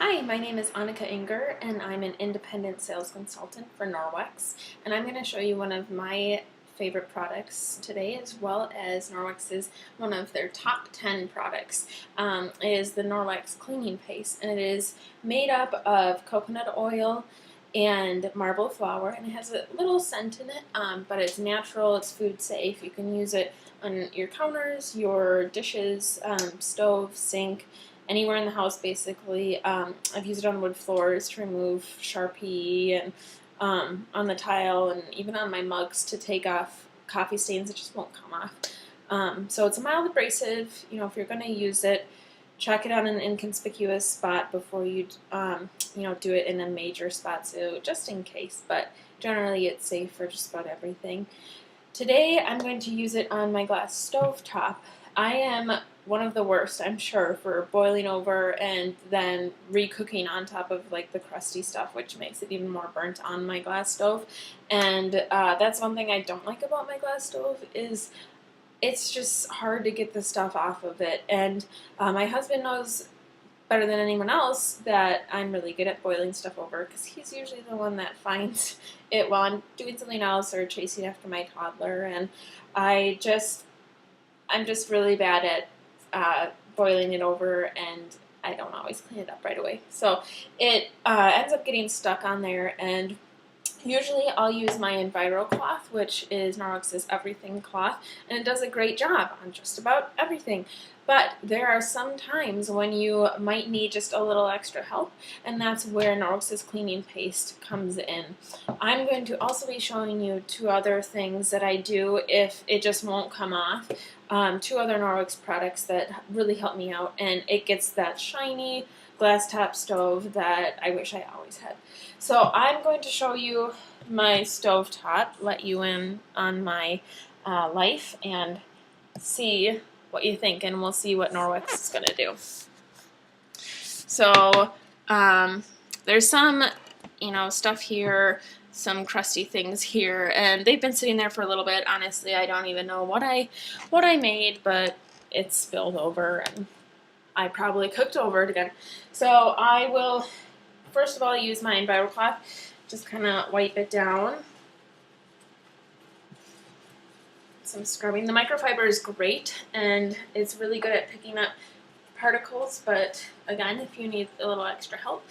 Hi, my name is Annika Inger, and I'm an independent sales consultant for Norwex, and I'm going to show you one of my favorite products today, as well as Norwex's one of their top 10 products. It is the Norwex cleaning paste, and it is made up of coconut oil and marble flour, and it has a little scent in it, but it's natural, it's food safe. You can use it on your counters, your dishes, stove, sink, anywhere in the house basically. I've used it on wood floors to remove Sharpie, and on the tile, and even on my mugs to take off coffee stains. It just won't come off. So it's a mild abrasive. You know, if you're going to use it, check it on an inconspicuous spot before you do it in a major spot, so just in case, but generally it's safe for just about everything. Today I'm going to use it on my glass stove top. I am one of the worst, I'm sure, for boiling over and then re-cooking on top of like the crusty stuff, which makes it even more burnt on my glass stove. And that's one thing I don't like about my glass stove, is it's just hard to get the stuff off of it. And my husband knows better than anyone else that I'm really good at boiling stuff over, because he's usually the one that finds it while I'm doing something else or chasing after my toddler. And I'm just really bad at boiling it over, and I don't always clean it up right away. So it ends up getting stuck on there, and usually I'll use my Enviro cloth, which is Norwex's Everything cloth, and it does a great job on just about everything. But there are some times when you might need just a little extra help, and that's where Norwex's cleaning paste comes in. I'm going to also be showing you two other things that I do if it just won't come off. Two other Norwex products that really help me out, and it gets that shiny glass top stove that I wish I always had. So I'm going to show you my stove top, let you in on my life, and see what you think, and we'll see what Norwex is going to do. So there's some, stuff here, some crusty things here, and they've been sitting there for a little bit. Honestly, I don't even know what I made, but it's spilled over, and I probably cooked over it again. So I will, first of all, use my Enviro cloth, just kind of wipe it down. Some scrubbing. The microfiber is great, and it's really good at picking up particles, but again, if you need a little extra help,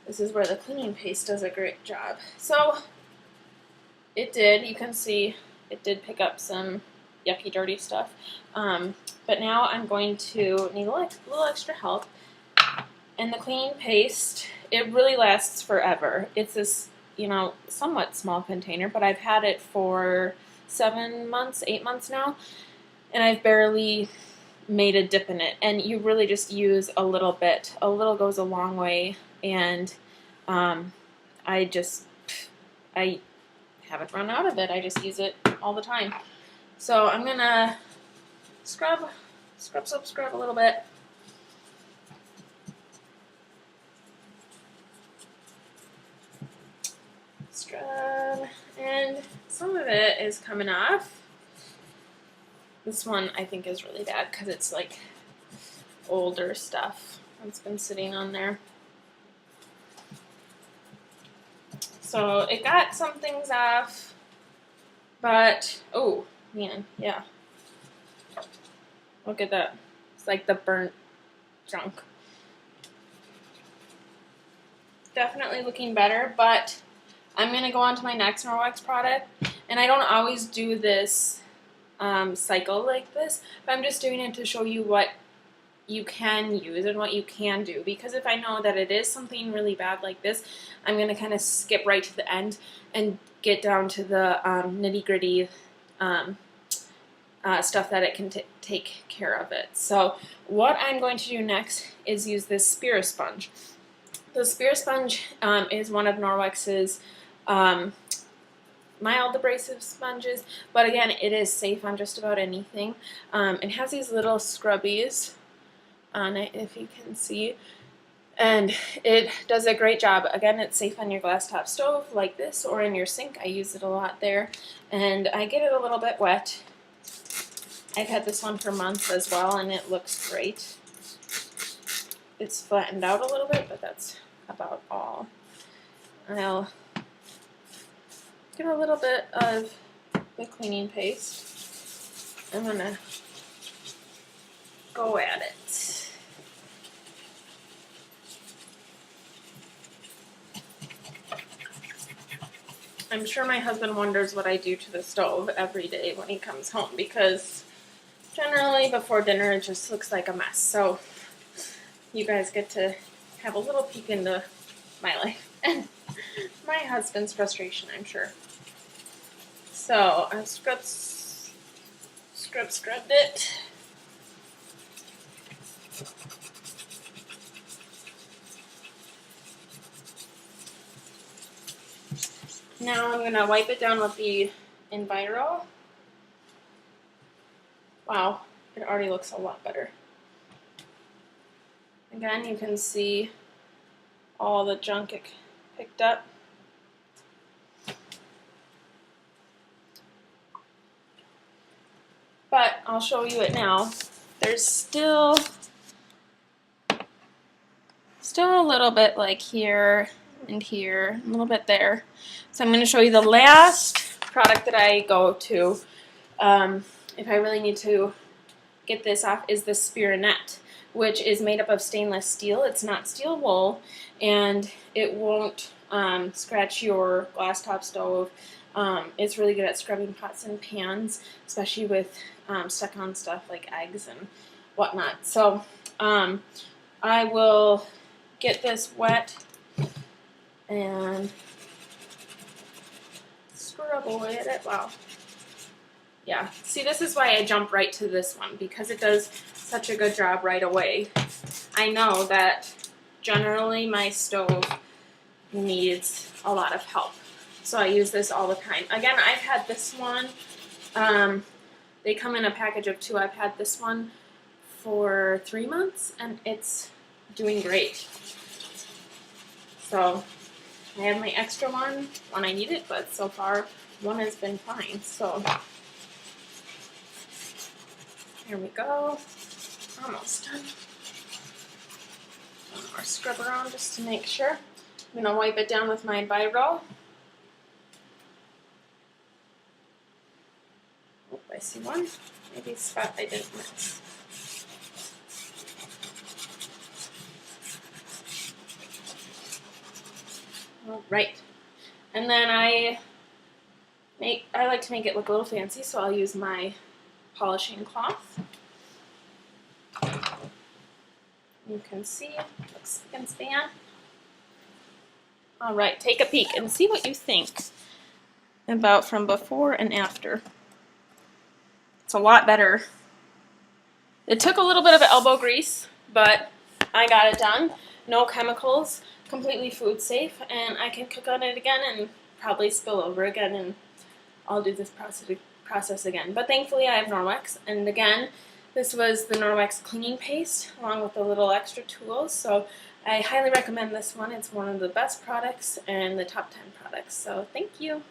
this is where the cleaning paste does a great job. So you can see it did pick up some yucky, dirty stuff. But now I'm going to need a little extra help. And the cleaning paste, it really lasts forever. It's this, somewhat small container, but I've had it for 7 months, 8 months now, and I've barely made a dip in it. And you really just use a little bit. A little goes a long way, and I haven't run out of it. I just use it all the time. So I'm gonna scrub a little bit. Scrub, and some of it is coming off. This one I think is really bad because it's like older stuff that's been sitting on there. So it got some things off, but oh man, yeah. Look at that. It's like the burnt junk. Definitely looking better, but I'm going to go on to my next Norwex product, and I don't always do this cycle like this, but I'm just doing it to show you what you can use and what you can do, because if I know that it is something really bad like this, I'm going to kind of skip right to the end and get down to the nitty-gritty stuff that it can take care of it. So what I'm going to do next is use this Spira sponge. The Spira sponge is one of Norwex's mild abrasive sponges, but again, it is safe on just about anything. It has these little scrubbies on it, if you can see, and it does a great job. Again, it's safe on your glass top stove like this, or in your sink. I use it a lot there, and I get it a little bit wet. I've had this one for months as well, and it looks great. it's flattened out a little bit, but that's about all. I'll get a little bit of the cleaning paste. I'm gonna go at it. I'm sure my husband wonders what I do to the stove every day when he comes home, because generally before dinner it just looks like a mess. So you guys get to have a little peek into my life and my husband's frustration, I'm sure. So I've scrubbed it. Now I'm gonna wipe it down with the Enviro. Wow, it already looks a lot better. Again, you can see all the junk it picked up. But I'll show you it now. There's still a little bit like here and here, a little bit there. So I'm going to show you the last product that I go to if I really need to get this off is the Spiranet, which is made up of stainless steel. It's not steel wool, and it won't scratch your glass top stove. It's really good at scrubbing pots and pans, especially with stuck on stuff like eggs and whatnot. So I will get this wet and scrub away at it. Wow. Yeah, see, this is why I jump right to this one, because it does such a good job right away. I know that generally my stove needs a lot of help, so I use this all the time. Again, I've had this one, they come in a package of 2. I've had this one for 3 months, and it's doing great. So I have my extra one when I need it, but so far one has been fine. So here we go. Almost done. One more scrub around just to make sure. I'm going to wipe it down with my Enviro. Oh, I see one. Maybe a spot I didn't mix. All right. And then I like to make it look a little fancy, so I'll use my polishing cloth. You can see, looks spick and span. All right, take a peek and see what you think about from before and after. It's a lot better. It took a little bit of elbow grease, but I got it done. No chemicals, completely food safe, and I can cook on it again and probably spill over again, and I'll do this process again. But thankfully I have Norwex, and again, this was the Norwex cleaning paste along with the little extra tools, so I highly recommend this one. It's one of the best products and the top 10 products, so thank you.